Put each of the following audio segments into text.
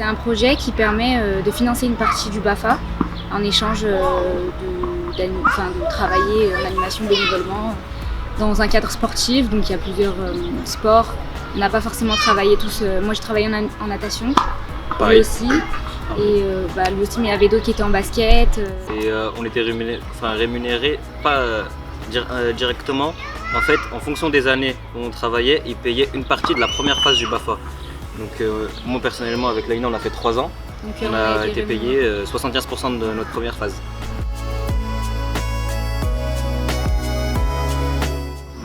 un projet qui permet de financer une partie du BAFA en échange de travailler en animation bénévolement dans un cadre sportif. Donc il y a plusieurs sports. On n'a pas forcément travaillé tous. Moi j'ai travaillé en natation, lui aussi. Et lui aussi, mais il y avait d'autres qui étaient en basket. Et on était rémunérés pas directement. En fait, en fonction des années où on travaillait, ils payaient une partie de la première phase du BAFA. Donc moi personnellement avec Laïna on a fait 3 ans. Donc, on a été payé 75% de notre première phase.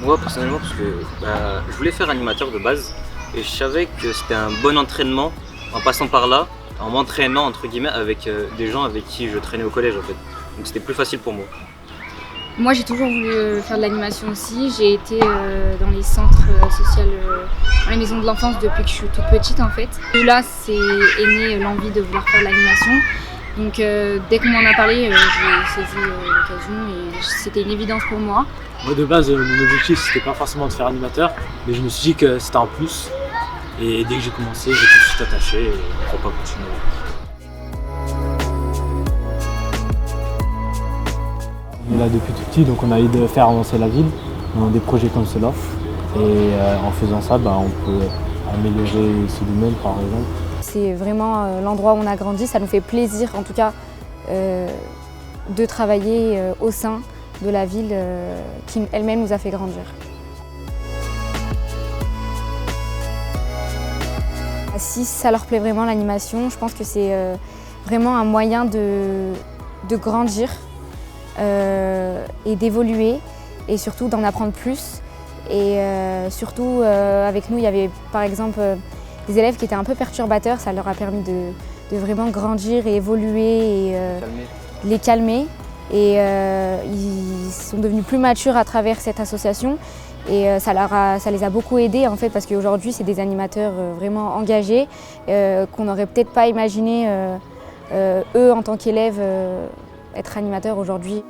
Moi personnellement parce que je voulais faire animateur de base et je savais que c'était un bon entraînement en passant par là, en m'entraînant entre guillemets avec des gens avec qui je traînais au collège en fait. Donc c'était plus facile pour moi. Moi j'ai toujours voulu faire de l'animation aussi. J'ai été dans les centres sociaux, dans les maisons de l'enfance depuis que je suis toute petite en fait. Et là est née l'envie de vouloir faire de l'animation. Donc dès qu'on m'en a parlé, j'ai saisi l'occasion et c'était une évidence pour moi. Moi de base mon objectif c'était pas forcément de faire animateur, mais je me suis dit que c'était un plus. Et dès que j'ai commencé, j'ai tout de suite attaché et pourquoi pas continuer. On est là depuis tout petit, donc on a envie de faire avancer la ville dans des projets comme cela. Et en faisant ça, on peut améliorer ce domaine par exemple. C'est vraiment l'endroit où on a grandi, ça nous fait plaisir en tout cas de travailler au sein de la ville qui elle-même nous a fait grandir. Si ça leur plaît vraiment l'animation, je pense que c'est vraiment un moyen de grandir et d'évoluer et surtout d'en apprendre plus. Et surtout avec nous, il y avait par exemple des élèves qui étaient un peu perturbateurs, ça leur a permis de vraiment grandir et évoluer et les calmer. Et ils sont devenus plus matures à travers cette association. Et ça les a beaucoup aidés en fait parce qu'aujourd'hui c'est des animateurs vraiment engagés qu'on n'aurait peut-être pas imaginé eux en tant qu'élèves être animateurs aujourd'hui.